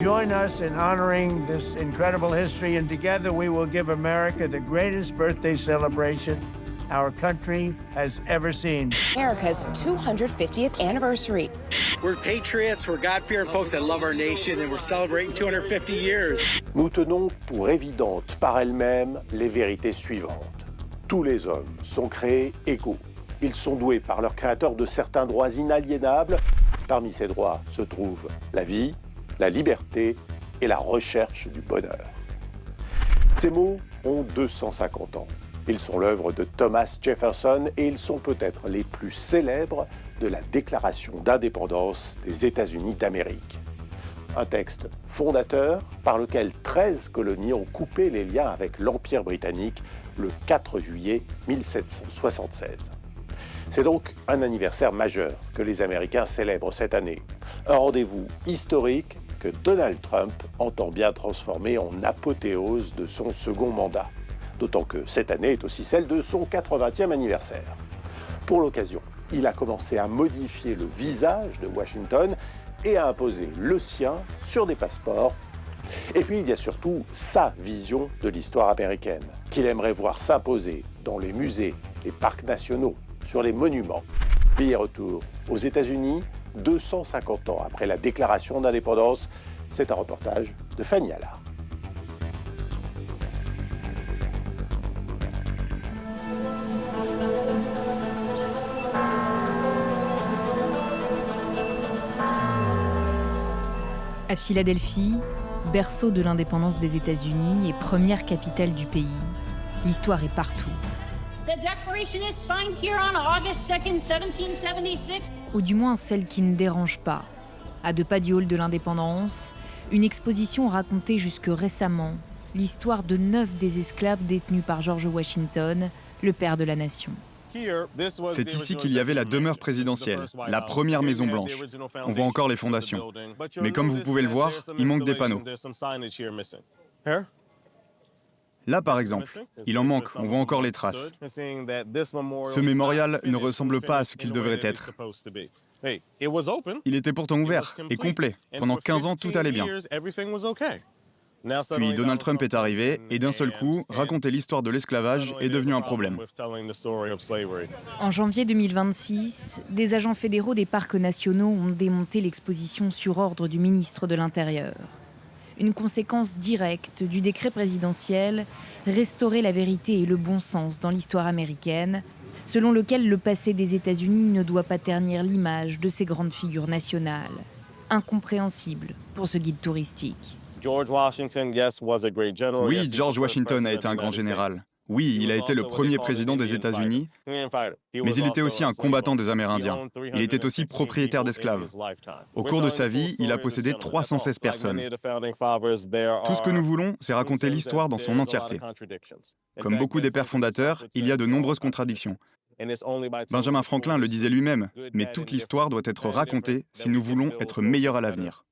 Join us in honoring this incredible history, and together we will give America the greatest birthday celebration our country has ever seen. America's 250th anniversary. We're patriots, we're God-fearing folks that love our nation, and we're celebrating 250 years. Nous tenons pour évidentes par elles-mêmes les vérités suivantes. Tous les hommes sont créés égaux. Ils sont doués par leur créateur de certains droits inaliénables. Parmi ces droits se trouvent la vie, la liberté et la recherche du bonheur. Ces mots ont 250 ans. Ils sont l'œuvre de Thomas Jefferson et ils sont peut-être les plus célèbres de la Déclaration d'indépendance des États-Unis d'Amérique. Un texte fondateur par lequel 13 colonies ont coupé les liens avec l'Empire britannique le 4 juillet 1776. C'est donc un anniversaire majeur que les Américains célèbrent cette année. Un rendez-vous historique que Donald Trump entend bien transformer en apothéose de son second mandat. D'autant que cette année est aussi celle de son 80e anniversaire. Pour l'occasion, il a commencé à modifier le visage de Washington et à imposer le sien sur des passeports. Et puis il y a surtout sa vision de l'histoire américaine, qu'il aimerait voir s'imposer dans les musées, les parcs nationaux, sur les monuments. Pays retour aux États-Unis, 250 ans après la déclaration d'indépendance. C'est un reportage de Fanny Allard. À Philadelphie, berceau de l'indépendance des États-Unis et première capitale du pays, l'histoire est partout. The Declaration is signed here on August 2nd, 1776. Ou du moins celle qui ne dérange pas. À 2 pas du hall de l'indépendance, une exposition racontait jusque récemment l'histoire de 9 des esclaves détenus par George Washington, le père de la nation. C'est ici qu'il y avait la demeure présidentielle, la première Maison Blanche. On voit encore les fondations. Mais comme vous pouvez le voir, il manque des panneaux. Là, par exemple, il en manque, on voit encore les traces. Ce mémorial ne ressemble pas à ce qu'il devrait être. Il était pourtant ouvert et complet. Pendant 15 ans, tout allait bien. Puis Donald Trump est arrivé et d'un seul coup, raconter l'histoire de l'esclavage est devenu un problème. En janvier 2026, des agents fédéraux des parcs nationaux ont démonté l'exposition sur ordre du ministre de l'Intérieur. Une conséquence directe du décret présidentiel « Restaurer la vérité et le bon sens dans l'histoire américaine », selon lequel le passé des États-Unis ne doit pas ternir l'image de ces grandes figures nationales. Incompréhensible pour ce guide touristique. Oui, George Washington a été un grand général. Oui, il a été le premier président des États-Unis, mais il était aussi un combattant des Amérindiens. Il était aussi propriétaire d'esclaves. Au cours de sa vie, il a possédé 316 personnes. Tout ce que nous voulons, c'est raconter l'histoire dans son entièreté. Comme beaucoup des pères fondateurs, il y a de nombreuses contradictions. Benjamin Franklin le disait lui-même, mais toute l'histoire doit être racontée si nous voulons être meilleurs à l'avenir.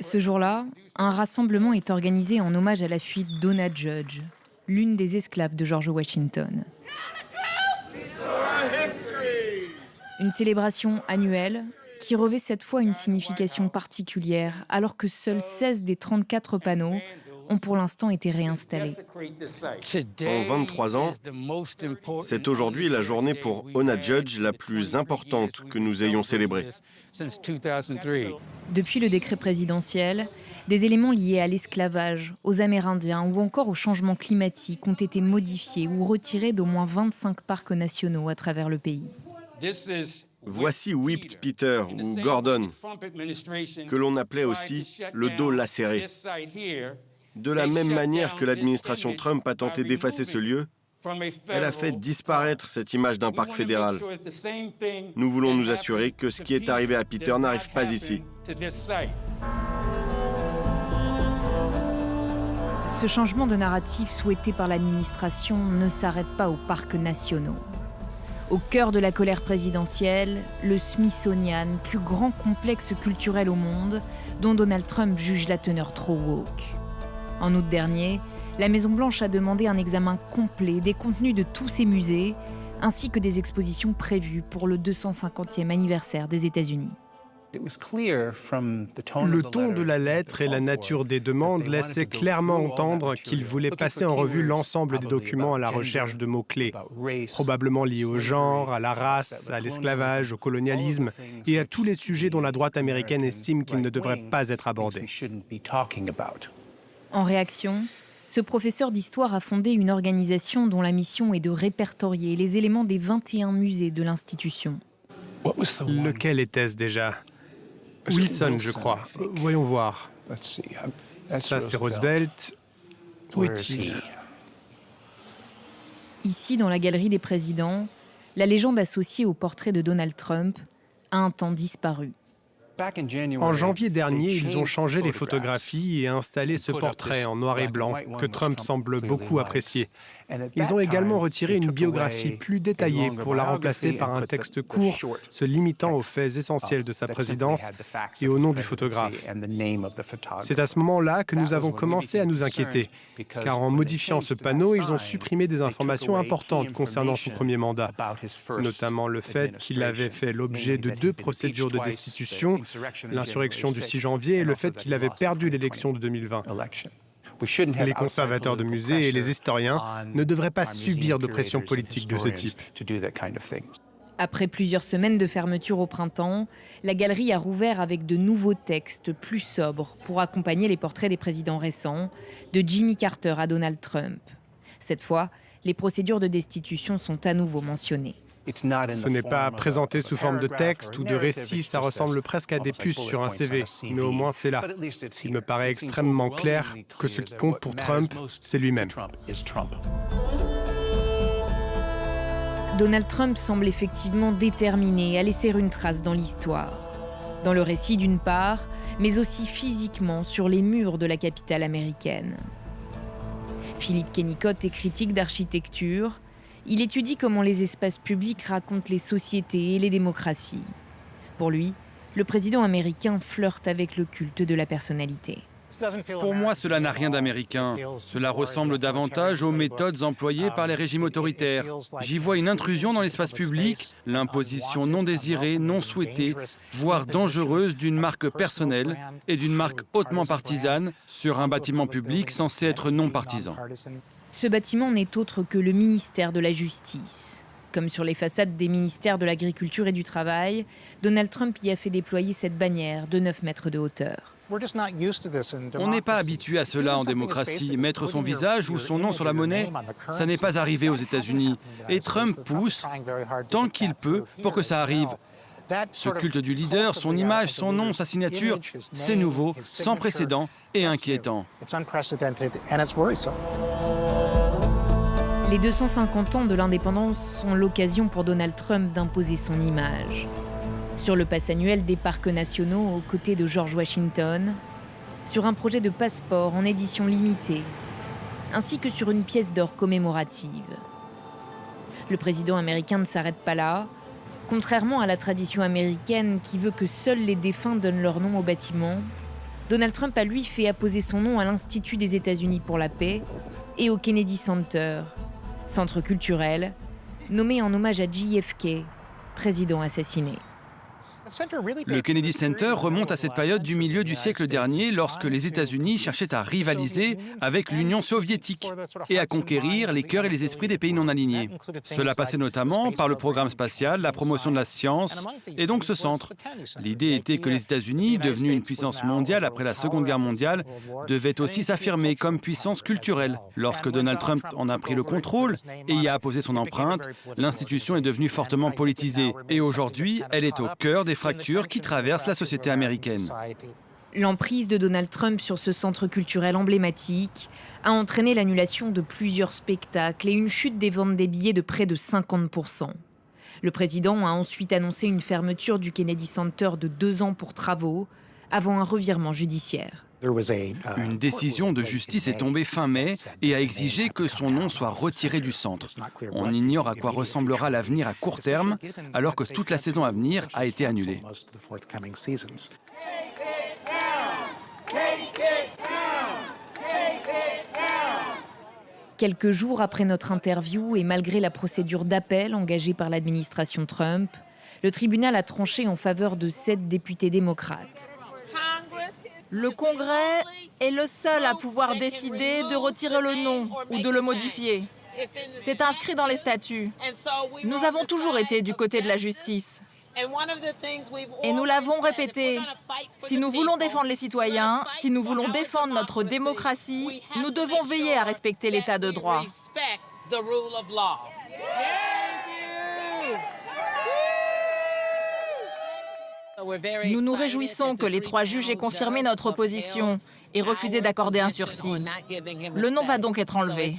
Ce jour-là, un rassemblement est organisé en hommage à la fuite d'Ona Judge, l'une des esclaves de George Washington. Une célébration annuelle qui revêt cette fois une signification particulière, alors que seuls 16 des 34 panneaux ont pour l'instant été réinstallés. En 23 ans, c'est aujourd'hui la journée pour Ona Judge la plus importante que nous ayons célébrée. Depuis le décret présidentiel, des éléments liés à l'esclavage, aux Amérindiens ou encore au changement climatique ont été modifiés ou retirés d'au moins 25 parcs nationaux à travers le pays. Voici Whipped Peter ou Gordon, que l'on appelait aussi le dos lacéré. De la même manière que l'administration Trump a tenté d'effacer ce lieu, elle a fait disparaître cette image d'un parc fédéral. Nous voulons nous assurer que ce qui est arrivé à Peter n'arrive pas ici. Ce changement de narratif souhaité par l'administration ne s'arrête pas aux parcs nationaux. Au cœur de la colère présidentielle, le Smithsonian, plus grand complexe culturel au monde, dont Donald Trump juge la teneur trop woke. En août dernier, la Maison-Blanche a demandé un examen complet des contenus de tous ces musées, ainsi que des expositions prévues pour le 250e anniversaire des États-Unis. Le ton de la lettre et la nature des demandes laissaient clairement entendre qu'ils voulaient passer en revue l'ensemble des documents à la recherche de mots-clés, probablement liés au genre, à la race, à l'esclavage, au colonialisme et à tous les sujets dont la droite américaine estime qu'ils ne devraient pas être abordés. En réaction, ce professeur d'histoire a fondé une organisation dont la mission est de répertorier les éléments des 21 musées de l'institution. Lequel était-ce déjà ? Wilson, je crois. Voyons voir. Ça, c'est Roosevelt. Où est-il ? Ici, dans la galerie des présidents, la légende associée au portrait de Donald Trump a un temps disparu. En janvier dernier, ils ont changé les photographies et installé ce portrait en noir et blanc que Trump semble beaucoup apprécier. Ils ont également retiré une biographie plus détaillée pour la remplacer par un texte court se limitant aux faits essentiels de sa présidence et au nom du photographe. C'est à ce moment-là que nous avons commencé à nous inquiéter, car en modifiant ce panneau, ils ont supprimé des informations importantes concernant son premier mandat, notamment le fait qu'il avait fait l'objet de 2 procédures de destitution, l'insurrection du 6 janvier et le fait qu'il avait perdu l'élection de 2020. Les conservateurs de musées et les historiens ne devraient pas subir de pression politique de ce type. Après plusieurs semaines de fermeture au printemps, la galerie a rouvert avec de nouveaux textes plus sobres pour accompagner les portraits des présidents récents, de Jimmy Carter à Donald Trump. Cette fois, les procédures de destitution sont à nouveau mentionnées. Ce n'est pas présenté sous forme de texte ou de récit, ça ressemble presque à des puces sur un CV, mais au moins c'est là. Il me paraît extrêmement clair que ce qui compte pour Trump, c'est lui-même. Donald Trump semble effectivement déterminé à laisser une trace dans l'histoire. Dans le récit d'une part, mais aussi physiquement sur les murs de la capitale américaine. Philippe Kennicott est critique d'architecture. Il étudie comment les espaces publics racontent les sociétés et les démocraties. Pour lui, le président américain flirte avec le culte de la personnalité. Pour moi, cela n'a rien d'américain. Cela ressemble davantage aux méthodes employées par les régimes autoritaires. J'y vois une intrusion dans l'espace public, l'imposition non désirée, non souhaitée, voire dangereuse d'une marque personnelle et d'une marque hautement partisane sur un bâtiment public censé être non partisan. Ce bâtiment n'est autre que le ministère de la Justice. Comme sur les façades des ministères de l'Agriculture et du Travail, Donald Trump y a fait déployer cette bannière de 9 mètres de hauteur. On n'est pas habitué à cela en démocratie. Mettre son visage ou son nom sur la monnaie, ça n'est pas arrivé aux États-Unis. Et Trump pousse tant qu'il peut pour que ça arrive. Ce culte du leader, son image, son nom, sa signature, c'est nouveau, sans précédent et inquiétant. Les 250 ans de l'indépendance sont l'occasion pour Donald Trump d'imposer son image. Sur le pass annuel des parcs nationaux aux côtés de George Washington, sur un projet de passeport en édition limitée, ainsi que sur une pièce d'or commémorative. Le président américain ne s'arrête pas là. Contrairement à la tradition américaine qui veut que seuls les défunts donnent leur nom au bâtiment, Donald Trump a lui fait apposer son nom à l'Institut des États-Unis pour la paix et au Kennedy Center, centre culturel, nommé en hommage à JFK, président assassiné. Le Kennedy Center remonte à cette période du milieu du siècle dernier lorsque les États-Unis cherchaient à rivaliser avec l'Union soviétique et à conquérir les cœurs et les esprits des pays non alignés. Cela passait notamment par le programme spatial, la promotion de la science et donc ce centre. L'idée était que les États-Unis, devenus une puissance mondiale après la Seconde Guerre mondiale, devaient aussi s'affirmer comme puissance culturelle. Lorsque Donald Trump en a pris le contrôle et y a apposé son empreinte, l'institution est devenue fortement politisée et aujourd'hui, elle est au cœur des fractures qui traversent la société américaine. L'emprise de Donald Trump sur ce centre culturel emblématique a entraîné l'annulation de plusieurs spectacles et une chute des ventes des billets de près de 50%. Le président a ensuite annoncé une fermeture du Kennedy Center de 2 ans pour travaux, avant un revirement judiciaire. Une décision de justice est tombée fin mai et a exigé que son nom soit retiré du centre. On ignore à quoi ressemblera l'avenir à court terme, alors que toute la saison à venir a été annulée. Quelques jours après notre interview et malgré la procédure d'appel engagée par l'administration Trump, le tribunal a tranché en faveur de 7 députés démocrates. Le Congrès est le seul à pouvoir décider de retirer le nom ou de le modifier. C'est inscrit dans les statuts. Nous avons toujours été du côté de la justice. Et nous l'avons répété, si nous voulons défendre les citoyens, si nous voulons défendre notre démocratie, nous devons veiller à respecter l'état de droit. Nous nous réjouissons que les 3 juges aient confirmé notre position et refusé d'accorder un sursis. Le nom va donc être enlevé.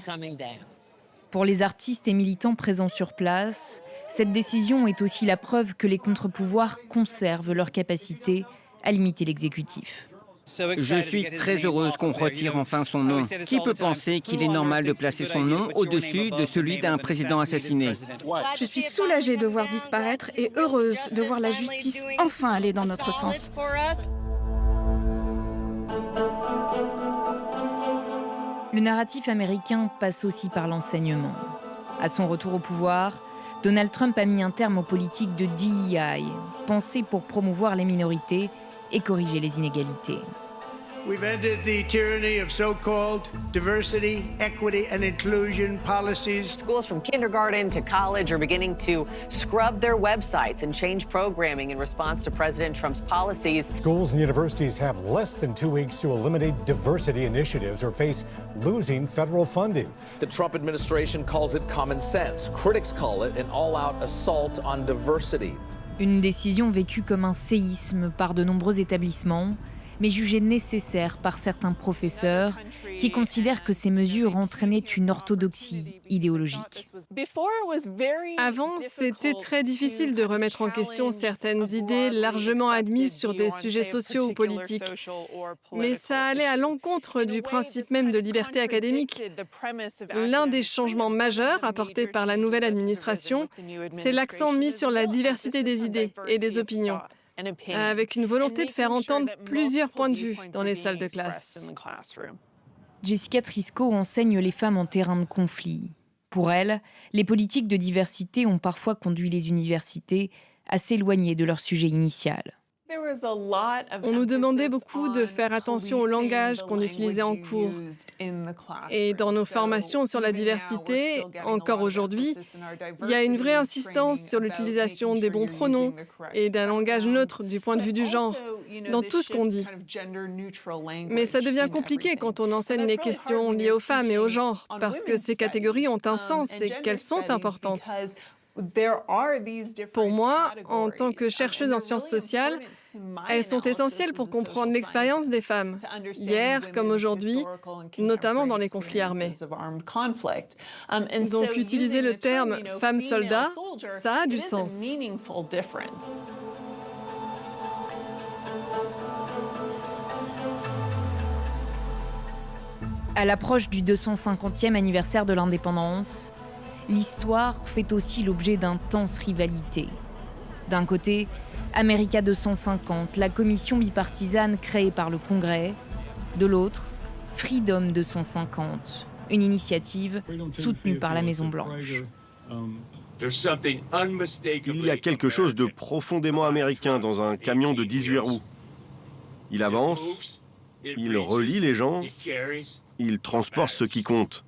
Pour les artistes et militants présents sur place, cette décision est aussi la preuve que les contre-pouvoirs conservent leur capacité à limiter l'exécutif. Je suis très heureuse qu'on retire enfin son nom. Qui peut penser qu'il est normal de placer son nom au-dessus de celui d'un président assassiné? Je suis soulagée de voir disparaître et heureuse de voir la justice enfin aller dans notre sens. Le narratif américain passe aussi par l'enseignement. À son retour au pouvoir, Donald Trump a mis un terme aux politiques de DEI, pensées pour promouvoir les minorités et corriger les inégalités. We've ended the tyranny of so-called diversity, equity, and inclusion policies. Schools from kindergarten to college are beginning to scrub their websites and change programming in response to President Trump's policies. Schools and universities have less than 2 weeks to eliminate diversity initiatives or face losing federal funding. The Trump administration calls it common sense. Critics call it an all-out assault on diversity. Une décision vécue comme un séisme par de nombreux établissements, mais jugée nécessaire par certains professeurs qui considèrent que ces mesures entraînaient une orthodoxie idéologique. Avant, c'était très difficile de remettre en question certaines idées largement admises sur des sujets sociaux ou politiques. Mais ça allait à l'encontre du principe même de liberté académique. L'un des changements majeurs apportés par la nouvelle administration, c'est l'accent mis sur la diversité des idées et des opinions, avec une volonté de faire entendre plusieurs points de vue dans les salles de classe. Jessica Triscoe enseigne les femmes en terrain de conflit. Pour elle, les politiques de diversité ont parfois conduit les universités à s'éloigner de leur sujet initial. On nous demandait beaucoup de faire attention au langage qu'on utilisait en cours. Et dans nos formations sur la diversité, encore aujourd'hui, il y a une vraie insistance sur l'utilisation des bons pronoms et d'un langage neutre du point de vue du genre, dans tout ce qu'on dit. Mais ça devient compliqué quand on enseigne les questions liées aux femmes et au genre, parce que ces catégories ont un sens et qu'elles sont importantes. Pour moi, en tant que chercheuse en sciences sociales, elles sont essentielles pour comprendre l'expérience des femmes, hier comme aujourd'hui, notamment dans les conflits armés. Donc utiliser le terme « femme-soldat », ça a du sens. À l'approche du 250e anniversaire de l'indépendance, l'histoire fait aussi l'objet d'intenses rivalités. D'un côté, America 250, la commission bipartisane créée par le Congrès. De l'autre, Freedom 250, une initiative soutenue par la Maison-Blanche. Il y a quelque chose de profondément américain dans un camion de 18 roues. Il avance, il relie les gens, il transporte ce qui compte.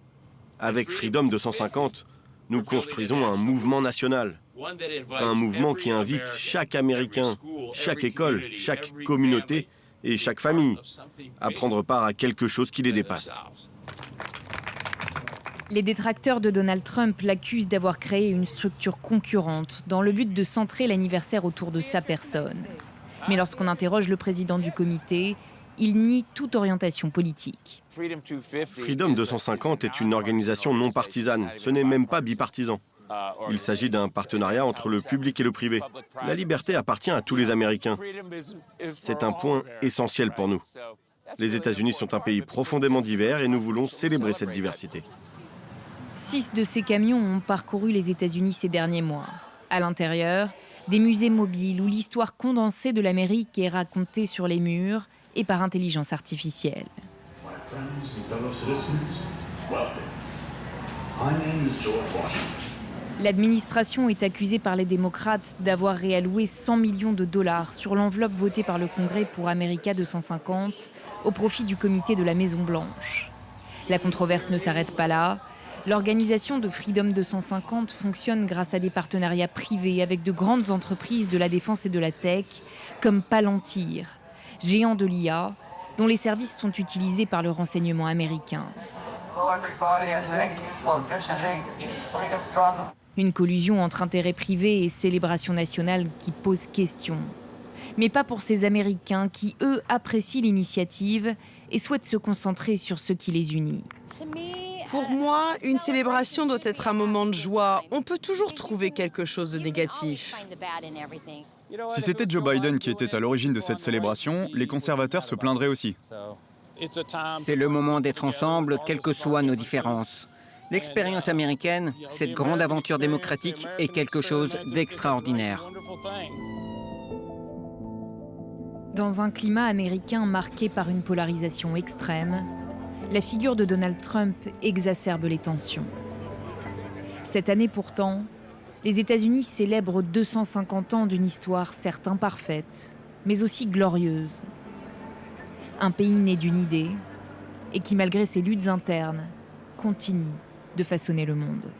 Avec Freedom 250, nous construisons un mouvement national, un mouvement qui invite chaque Américain, chaque école, chaque communauté et chaque famille à prendre part à quelque chose qui les dépasse. Les détracteurs de Donald Trump l'accusent d'avoir créé une structure concurrente dans le but de centrer l'anniversaire autour de sa personne. Mais lorsqu'on interroge le président du comité, il nie toute orientation politique. Freedom 250 est une organisation non partisane. Ce n'est même pas bipartisan. Il s'agit d'un partenariat entre le public et le privé. La liberté appartient à tous les Américains. C'est un point essentiel pour nous. Les États-Unis sont un pays profondément divers et nous voulons célébrer cette diversité. 6 de ces camions ont parcouru les États-Unis ces derniers mois. À l'intérieur, des musées mobiles où l'histoire condensée de l'Amérique est racontée sur les murs et par intelligence artificielle. L'administration est accusée par les démocrates d'avoir réalloué 100 millions de dollars sur l'enveloppe votée par le Congrès pour America 250 au profit du comité de la Maison-Blanche. La controverse ne s'arrête pas là. L'organisation de Freedom 250 fonctionne grâce à des partenariats privés avec de grandes entreprises de la défense et de la tech, comme Palantir, géant de l'IA, dont les services sont utilisés par le renseignement américain. Une collusion entre intérêts privés et célébration nationale qui pose question. Mais pas pour ces Américains qui, eux, apprécient l'initiative et souhaitent se concentrer sur ce qui les unit. Pour moi, une célébration doit être un moment de joie. On peut toujours trouver quelque chose de négatif. Si c'était Joe Biden qui était à l'origine de cette célébration, les conservateurs se plaindraient aussi. C'est le moment d'être ensemble, quelles que soient nos différences. L'expérience américaine, cette grande aventure démocratique, est quelque chose d'extraordinaire. Dans un climat américain marqué par une polarisation extrême, la figure de Donald Trump exacerbe les tensions. Cette année pourtant, les États-Unis célèbrent 250 ans d'une histoire certes imparfaite, mais aussi glorieuse. Un pays né d'une idée et qui, malgré ses luttes internes, continue de façonner le monde.